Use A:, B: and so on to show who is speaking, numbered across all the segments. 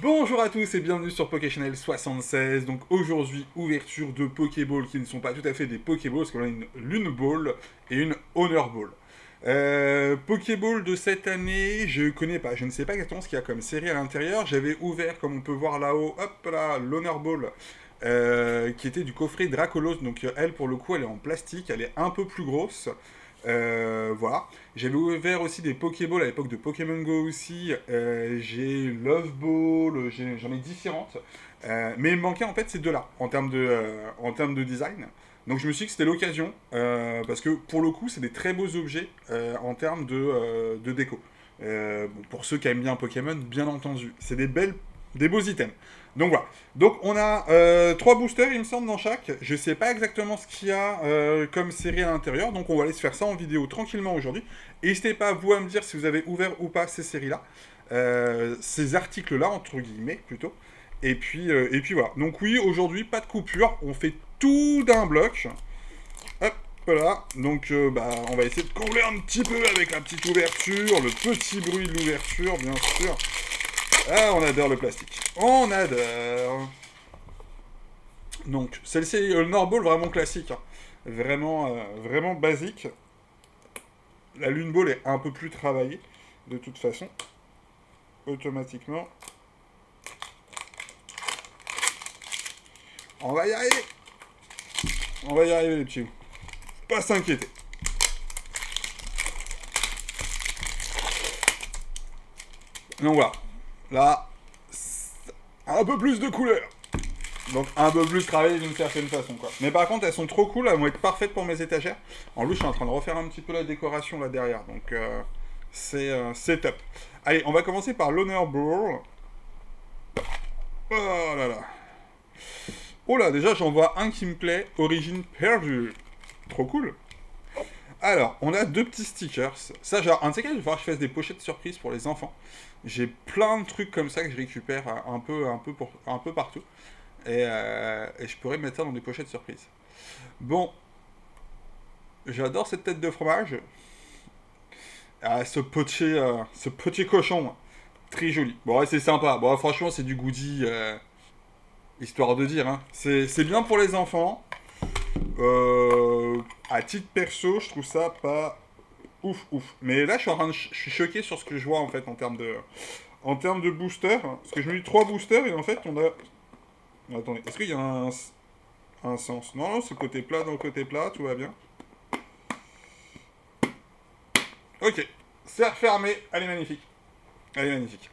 A: Bonjour à tous et bienvenue sur PokéChannel 76. Donc aujourd'hui, ouverture de Pokéballs qui ne sont pas tout à fait des Pokéballs, parce qu'on a une Lune Ball et une Honor Ball. Pokéball de cette année, je connais pas, je ne sais pas exactement ce qu'il y a comme série à l'intérieur. J'avais ouvert, comme on peut voir là-haut, hop là, l'Honor Ball, qui était du coffret Dracolos. Donc elle, pour le coup, elle est en plastique, elle est un peu plus grosse. Voilà. J'avais ouvert aussi des Pokéballs à l'époque de Pokémon Go aussi. J'ai Love Ball, j'en ai différentes. Mais il me manquait en fait ces deux-là en termes de design. Donc je me suis dit que c'était l'occasion, parce que pour le coup, c'est des très beaux objets en termes de déco. Bon, pour ceux qui aiment bien Pokémon, bien entendu. C'est des beaux items. Donc voilà. Donc on a trois boosters, il me semble, dans chaque. Je sais pas exactement ce qu'il y a comme série à l'intérieur, donc on va aller se faire ça en vidéo tranquillement aujourd'hui. N'hésitez pas, vous, à me dire si vous avez ouvert ou pas ces séries-là. Ces articles-là, entre guillemets, plutôt. Et puis voilà. Donc oui, aujourd'hui, pas de coupure. On fait tout d'un bloc. Hop là. Donc bah, on va essayer de combler un petit peu avec la petite ouverture, le petit bruit de l'ouverture, bien sûr. Ah, on adore le plastique. On adore. Donc, celle-ci est le Nordball vraiment classique. Hein. Vraiment, vraiment basique. La Lune Ball est un peu plus travaillée, de toute façon. Automatiquement. On va y arriver. On va y arriver, les petits. Pas s'inquiéter. Donc voilà. Là, un peu plus de couleurs. Donc un peu plus travaillé d'une certaine façon, quoi. Mais par contre, elles sont trop cool, elles vont être parfaites pour mes étagères. En plus, je suis en train de refaire un petit peu la décoration là derrière, donc c'est top. Allez, on va commencer par l'Honor Ball. Oh là là. Oh là, déjà j'en vois un qui me plaît, Origine perdue. Trop cool. Alors, on a deux petits stickers. Ça, genre, un de ces cas, il va falloir que je fasse des pochettes surprises pour les enfants. J'ai plein de trucs comme ça que je récupère un peu partout. Et je pourrais mettre ça dans des pochettes surprises. Bon, j'adore cette tête de fromage. Ah, ce petit cochon, très joli. Bon, ouais, c'est sympa. Bon, franchement, c'est du goodie, histoire de dire. Hein. C'est bien pour les enfants. À titre perso, je trouve ça pas ouf, ouf. Mais là, je suis choqué sur ce que je vois en fait en termes de booster. Parce que je me dis trois boosters et en fait, on a. Attendez, est-ce qu'il y a un sens? Non, non, c'est côté plat dans le côté plat, tout va bien. Ok, c'est refermé. Elle est magnifique. Elle est magnifique.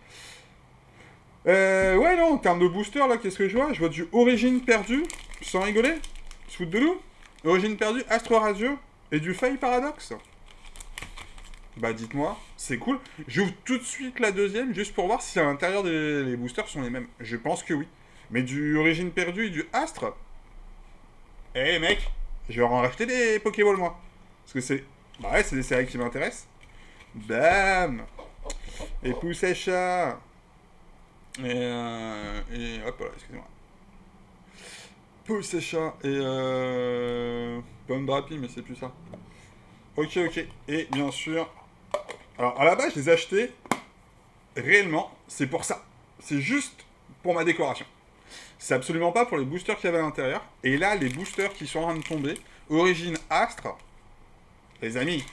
A: Ouais, non, en termes de booster, là, qu'est-ce que je vois? Je vois du Origine perdu, sans rigoler. Se foutre de nous. Origine perdue, Astre Radieux et du Faille Paradoxe. Bah, dites-moi, c'est cool. J'ouvre tout de suite la deuxième, juste pour voir si à l'intérieur les boosters sont les mêmes. Je pense que oui. Mais du Origine perdue et du Astre. Eh, mec, je vais en racheter des Pokéballs, moi. Parce que c'est. Bah, ouais, c'est des séries qui m'intéressent. Bam! Et pousse à chat. Et hop là, excusez-moi. Pousse à chat et Pomme Drapi, mais c'est plus ça. Ok, ok. Et bien sûr. Alors, à la base, je les ai achetés réellement, c'est pour ça. C'est juste pour ma décoration. C'est absolument pas pour les boosters qu'il y avait à l'intérieur. Et là, les boosters qui sont en train de tomber, Origine Astre, les amis,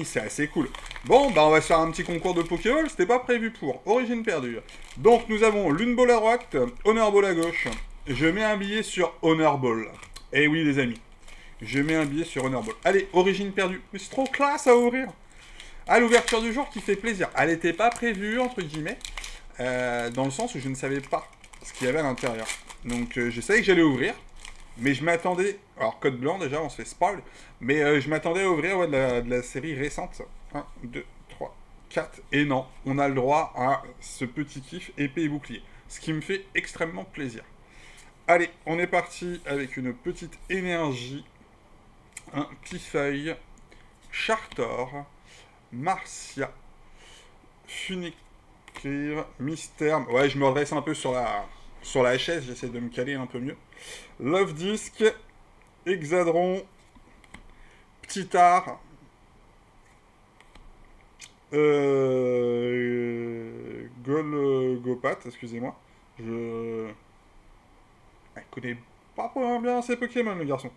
A: c'est assez cool. Bon, bah on va se faire un petit concours de Pokéball, c'était pas prévu pour. Origine perdue. Donc nous avons Lune Ball à droite, Honor Ball à gauche. Je mets un billet sur Honor Ball. Eh oui les amis, je mets un billet sur Honor Ball. Allez, Origine perdue. Mais c'est trop classe à ouvrir. À l'ouverture du jour qui fait plaisir. Elle n'était pas prévue, entre guillemets, dans le sens où je ne savais pas ce qu'il y avait à l'intérieur. Donc je savais que j'allais ouvrir. Mais je m'attendais. Alors, code blanc, déjà, on se fait spoil. Mais je m'attendais à ouvrir ouais, de la série récente. Un, 2, 3, 4. Et non, on a le droit à ce petit kiff épée et bouclier. Ce qui me fait extrêmement plaisir. Allez, on est parti avec une petite énergie. Un Pifeuille. Chartor. Marcia. Funiclire. Mystère. Ouais, je me redresse un peu sur la chaise. J'essaie de me caler un peu mieux. Love Disc. Hexadron, Petit Art, Golgopat, excusez-moi. Je connais pas vraiment bien ces Pokémon, le garçon.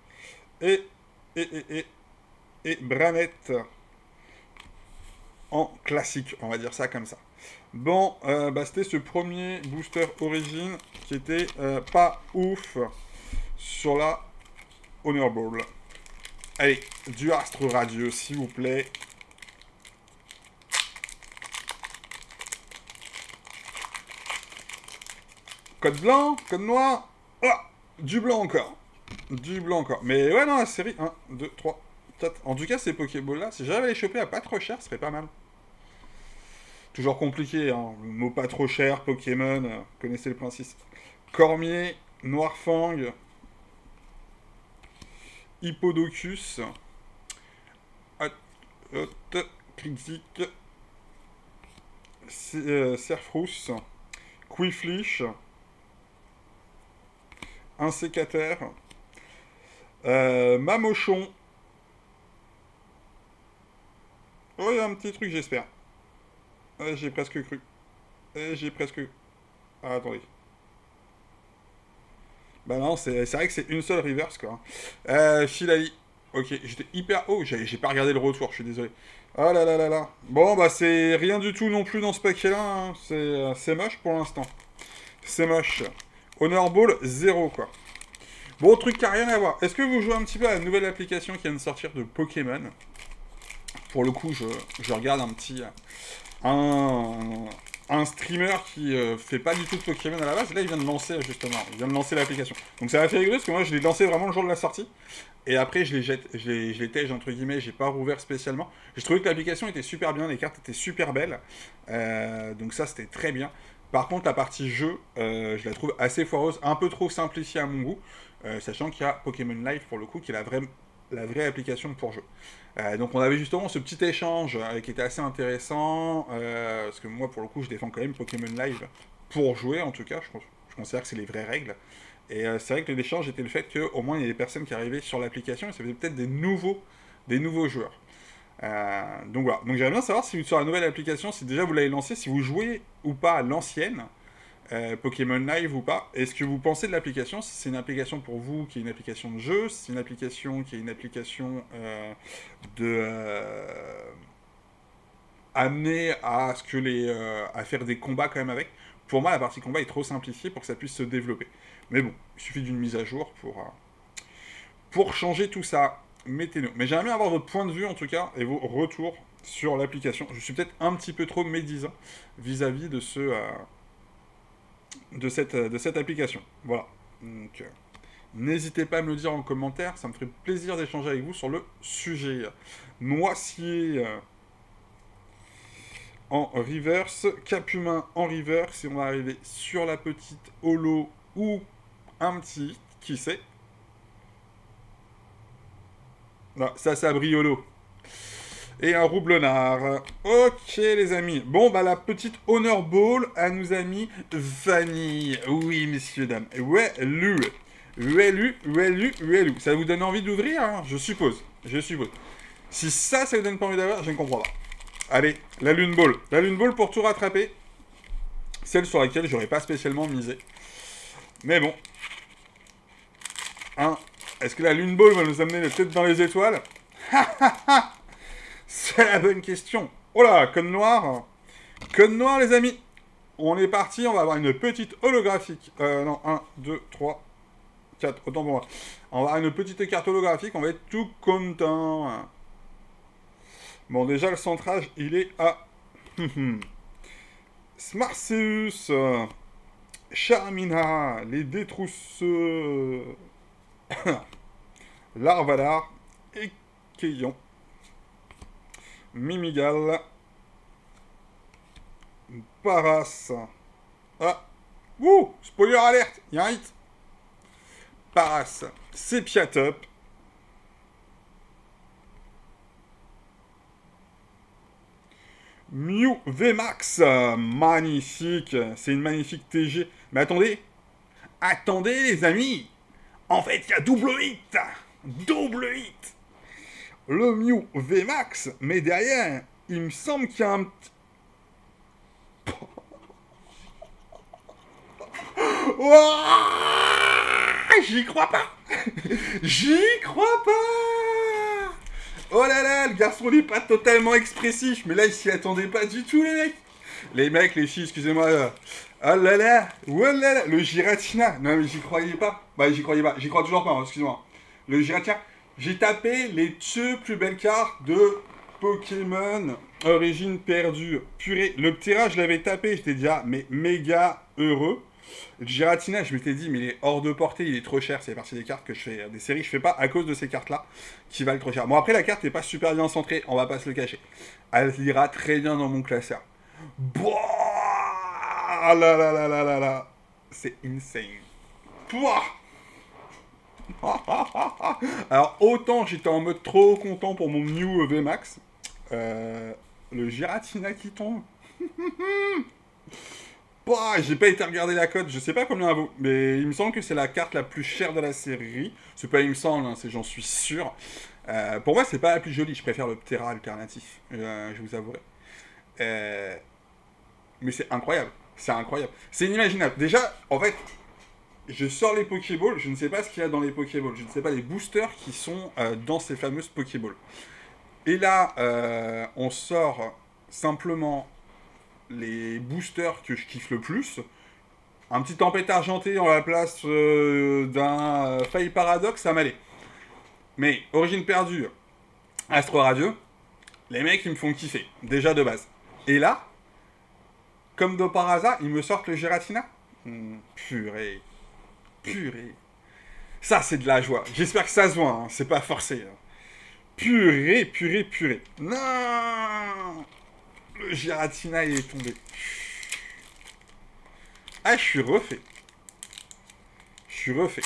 A: Et, et, et, et, et Branette en classique, on va dire ça comme ça. Bon, bah, c'était ce premier booster origine qui était pas ouf sur la Honor Ball. Allez, du astre radieux, s'il vous plaît. Code blanc, code noir. Ah, du blanc encore. Du blanc encore. Mais ouais, non, la série 1, 2, 3, 4. En tout cas, ces Pokéballs-là, si j'avais les choper à pas trop cher, ce serait pas mal. Toujours compliqué, hein. Le mot pas trop cher, Pokémon, connaissez le principe. Cormier, Noirfang, Hippodocus, Critique, Serfrousse, Quifliche, un sécateur, Mamochon. Oh, il y a un petit truc, j'espère. J'ai presque cru. J'ai presque... Ah, attendez. Bah non, c'est vrai que c'est une seule reverse, quoi. Filali. Ok, j'étais hyper haut. J'ai pas regardé le retour, je suis désolé. Oh là là là là. Bon, bah c'est rien du tout non plus dans ce paquet-là. Hein. C'est moche pour l'instant. C'est moche. Honor Ball, 0, quoi. Bon, truc qui a rien à voir. Est-ce que vous jouez un petit peu à la nouvelle application qui vient de sortir de Pokémon? Pour le coup, je regarde un petit... un streamer qui fait pas du tout de Pokémon à la base. Là, il vient de lancer, justement. Il vient de lancer l'application. Donc, ça m'a fait rigoler parce que moi, je l'ai lancé vraiment le jour de la sortie. Et après, je les jette. Je les tège, entre guillemets. J'ai pas rouvert spécialement. J'ai trouvé que l'application était super bien. Les cartes étaient super belles. Donc, ça, c'était très bien. Par contre, la partie jeu, je la trouve assez foireuse. Un peu trop simplifiée à mon goût. Sachant qu'il y a Pokémon Live, pour le coup, qui est la vraie application pour jeu. Donc on avait justement ce petit échange qui était assez intéressant, parce que moi pour le coup je défends quand même Pokémon Live pour jouer en tout cas, je considère que c'est les vraies règles. Et c'est vrai que l'échange était le fait qu'au moins il y a des personnes qui arrivaient sur l'application et ça faisait peut-être des nouveaux joueurs. Donc voilà, donc j'aimerais bien savoir si sur la nouvelle application, si déjà vous l'avez lancée, si vous jouez ou pas à l'ancienne, Pokémon Live ou pas. Est-ce que vous pensez de l'application? Si c'est une application pour vous qui est une application de jeu, si c'est une application qui est une application amenée à ce que à faire des combats quand même avec. Pour moi, la partie combat est trop simplifiée pour que ça puisse se développer. Mais bon, il suffit d'une mise à jour pour changer tout ça. Mettez-nous. Mais j'aimerais bien avoir votre point de vue en tout cas et vos retours sur l'application. Je suis peut-être un petit peu trop médisant vis-à-vis de de cette application. Voilà. Donc, n'hésitez pas à me le dire en commentaire, ça me ferait plaisir d'échanger avec vous sur le sujet. Noisier en reverse, Capumin en reverse, et on va arriver sur la petite holo ou un petit, qui sait. Là, ça c'est Briolo. Et un roublonnard. Ok, les amis. Bon, bah, la petite Honor Ball, elle nous a mis vanille. Oui, messieurs, dames. Uelu. Ça vous donne envie d'ouvrir, hein? Je suppose. Si ça vous donne pas envie d'avoir, je ne comprends pas. Allez, la Lune Ball. La Lune Ball pour tout rattraper. Celle sur laquelle j'aurais pas spécialement misé. Mais bon. Hein? Est-ce que la Lune Ball va nous amener la tête dans les étoiles? C'est la bonne question. Oh là, code noir. Code noir, les amis. On est parti, on va avoir une petite holographique. Non, 1, 2, 3, 4, autant pour moi. On va avoir une petite carte holographique, on va être tout content. Bon, déjà, le centrage, il est à... Smarceus, Charmina, les détrousseux, Larvalar, et Keyon. Mimigal. Paras. Ah. Wouh. Spoiler alerte. Il y a un hit. Paras. Sepiatop. Mew VMAX. Magnifique. C'est une magnifique TG. Mais attendez. Attendez, les amis. En fait, il y a double hit. Double hit. Le Mew VMAX, mais derrière, il me semble qu'il y a un petit... Ouah, j'y crois pas. J'y crois pas. Oh là là, le garçon n'est pas totalement expressif, mais là, il s'y attendait pas du tout, les mecs. Les mecs, les filles, excusez-moi. Oh là là, oh là là, le Giratina. Non, mais j'y croyais pas. Bah, j'y croyais pas. J'y crois toujours pas, hein, excusez-moi. Le Giratina. J'ai tapé les deux plus belles cartes de Pokémon Origine perdue. Purée, le Ptera, je l'avais tapé, j'étais déjà mais méga heureux. Le Giratina, je m'étais dit, mais il est hors de portée, il est trop cher. C'est partie des cartes que je fais, des séries que je fais pas à cause de ces cartes-là, qui valent trop cher. Bon, après, la carte n'est pas super bien centrée, on va pas se le cacher. Elle ira très bien dans mon classeur. Boah là là là là là là. C'est insane. Pouah. Alors, autant j'étais en mode trop content pour mon Mew VMAX. Le Giratina qui tombe. Bah, j'ai pas été regarder la cote, je sais pas combien elle vaut, mais il me semble que c'est la carte la plus chère de la série. C'est pas il me semble, hein, c'est j'en suis sûr. Pour moi, c'est pas la plus jolie, je préfère le Ptera alternatif, je vous avouerai. Mais c'est incroyable, c'est incroyable. C'est inimaginable. Déjà, en fait, je sors les Pokéballs, je ne sais pas ce qu'il y a dans les Pokéballs, je ne sais pas les boosters qui sont dans ces fameuses Pokéballs. Et là, on sort simplement les boosters que je kiffe le plus. Un petit tempête argentée en la place d'un Faille Paradoxe, ça m'allait. Mais Origine perdue, Astro Radio, les mecs ils me font kiffer, déjà de base. Et là, comme de par hasard, ils me sortent le Giratina. Purée. Purée. Ça, c'est de la joie. J'espère que ça se voit, hein. C'est pas forcé. Hein. Purée, purée, purée. Non. Le Giratina, il est tombé. Ah, je suis refait. Je suis refait.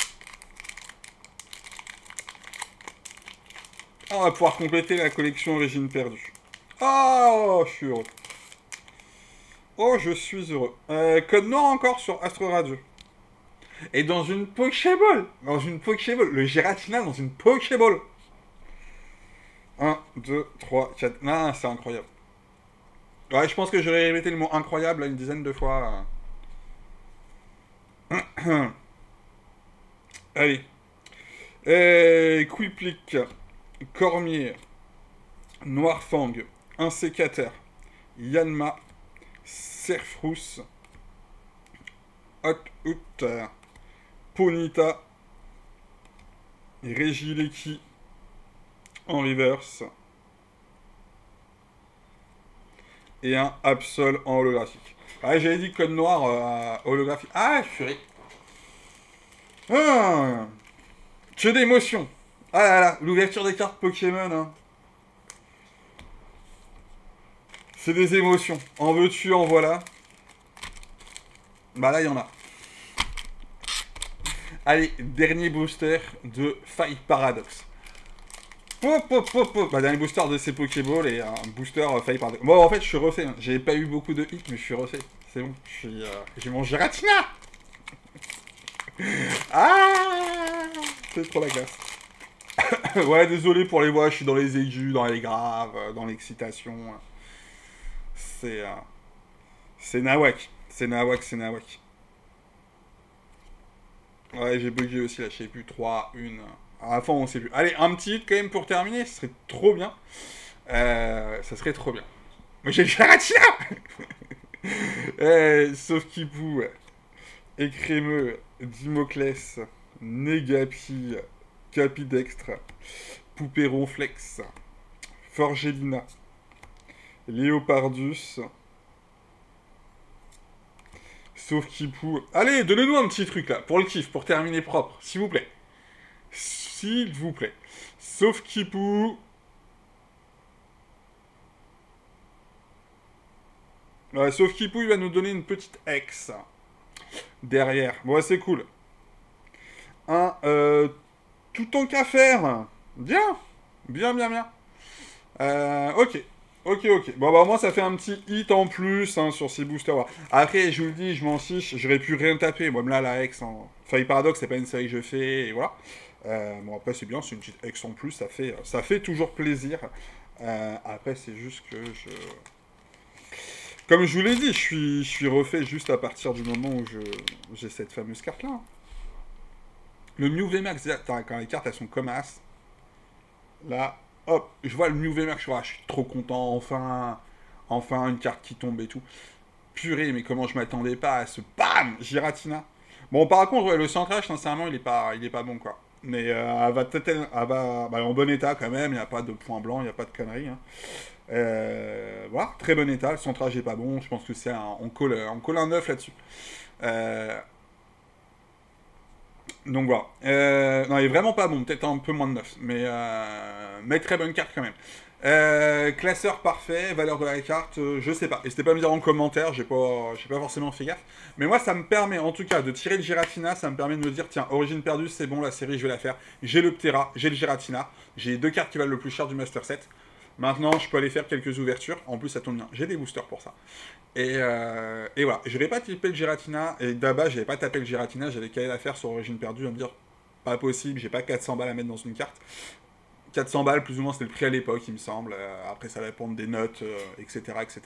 A: Ah, on va pouvoir compléter la collection Origine perdue. Oh, je suis heureux. Oh, je suis heureux. Code noir encore sur Astro Radio. Et dans une Pokéball. Dans une Pokéball. Le Giratina dans une Pokéball. 1, 2, 3, 4. Non, c'est incroyable. Ouais, je pense que j'aurais répété le mot incroyable une dizaine de fois. Allez. Quiplik, Cormier, Noirfang, Insécateur, Yanma, Serfrousse, Hot, Ponita, Regileki en reverse et un Absol en holographique. Ah, j'avais dit code noir holographique. Ah, purée. Ah, que d'émotion. Ah là là, l'ouverture des cartes Pokémon. Hein. C'est des émotions. En veux-tu, en voilà. Bah là, il y en a. Allez, dernier booster de Faille Paradoxe. Bah, dernier booster de ces Pokéballs et un booster Faille Paradoxe. Bon, en fait, je suis refait. Hein. J'ai pas eu beaucoup de hits, mais je suis refait. C'est bon. J'ai mon Giratina. Ah, c'est trop la classe. Ouais, désolé pour les voix, je suis dans les aigus, dans les graves, dans l'excitation. C'est nawak. C'est nawak, c'est nawak. Ouais, j'ai bugué aussi, là, je sais plus, 3, 1... À la fin, on sait plus. Allez, un petit hit quand même pour terminer, ce serait trop bien. Ça serait trop bien. Mais j'ai le Giratina. Sauf Kipou, Écrémeux, Dimoclès, Négapi, Capidextre, Poupée Ronflex, Forgelina, Léopardus, sauf Kipou. Allez, donnez-nous un petit truc là, pour le kiff, pour terminer propre, s'il vous plaît. S'il vous plaît. Sauf Kipou. Ouais, sauf Kipou, il va nous donner une petite ex. Derrière. Bon, ouais, c'est cool. Un, tout en qu'à faire. Bien. Bien, bien, bien. Ok. Ok, ok. Bon, bah, moi, ça fait un petit hit en plus hein, sur ces boosters. Après, je vous le dis, je m'en fiche. J'aurais pu rien taper. Bon, là, la ex en Faille Paradoxe, c'est pas une série que je fais. Et voilà. Bon, après, c'est bien. C'est une petite ex en plus. Ça fait toujours plaisir. Après, c'est juste que je... Comme je vous l'ai dit, je suis refait juste à partir du moment où j'ai cette fameuse carte-là. Le Mew VMAX, quand les cartes elles sont comme as, là, hop, je vois le Mew VMAX, je suis trop content, enfin une carte qui tombe et tout. Purée, mais comment je m'attendais pas à ce BAM Giratina. Bon, par contre, ouais, le centrage, sincèrement, il est pas bon, quoi. Mais en bon état quand même, il n'y a pas de point blanc, il n'y a pas de conneries. Hein. Voilà, très bon état, le centrage est pas bon, je pense que c'est on colle un 9 là-dessus. Donc voilà. Non, il est vraiment pas bon, peut-être un peu moins de 9, mais très bonne carte quand même. Classeur parfait, valeur de la carte, je sais pas. N'hésitez pas à me dire en commentaire, j'ai pas forcément fait gaffe. Mais moi, ça me permet, en tout cas, de tirer le Giratina, ça me permet de me dire, tiens, origine perdue, c'est bon, la série, je vais la faire. J'ai le Ptera, j'ai le Giratina, j'ai 2 cartes qui valent le plus cher du Master Set. Maintenant, je peux aller faire quelques ouvertures. En plus, ça tombe bien. J'ai des boosters pour ça. Et voilà. Je n'aurais pas tapé le Giratina. Et d'abord, j'avais pas tapé le Giratina. J'avais qu'à la faire sur Origine Perdue. À me dire, pas possible. J'ai pas 400 balles à mettre dans une carte. 400 balles, plus ou moins, c'était le prix à l'époque, il me semble. Après, ça va dépendre des notes, etc., etc.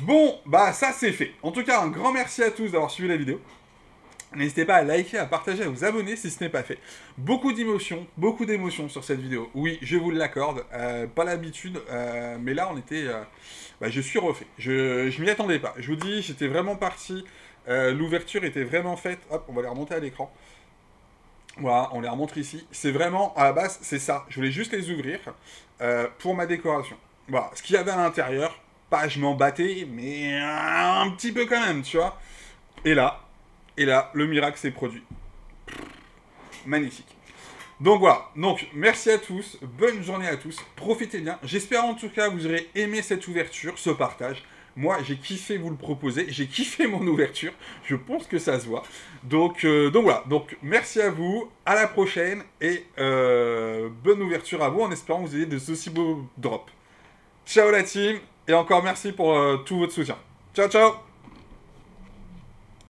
A: Bon, bah, ça, c'est fait. En tout cas, un grand merci à tous d'avoir suivi la vidéo. N'hésitez pas à liker, à partager, à vous abonner si ce n'est pas fait. Beaucoup d'émotions sur cette vidéo. Oui, je vous l'accorde, pas l'habitude, mais là on était... je suis refait. Je m'y attendais pas. Je vous dis, j'étais vraiment parti. L'ouverture était vraiment faite. Hop, on va les remonter à l'écran. Voilà, on les remonte ici. C'est vraiment, à la base, c'est ça. Je voulais juste les ouvrir pour ma décoration. Voilà, ce qu'il y avait à l'intérieur, pas je m'en battais, mais un petit peu quand même, tu vois. Et là, le miracle s'est produit. Magnifique. Donc voilà, donc merci à tous, bonne journée à tous, profitez bien. J'espère en tout cas que vous aurez aimé cette ouverture, ce partage. Moi, j'ai kiffé vous le proposer, j'ai kiffé mon ouverture, je pense que ça se voit. Donc voilà, donc merci à vous, à la prochaine, et bonne ouverture à vous, en espérant que vous ayez de aussi beaux drops. Ciao la team, et encore merci pour tout votre soutien. Ciao, ciao!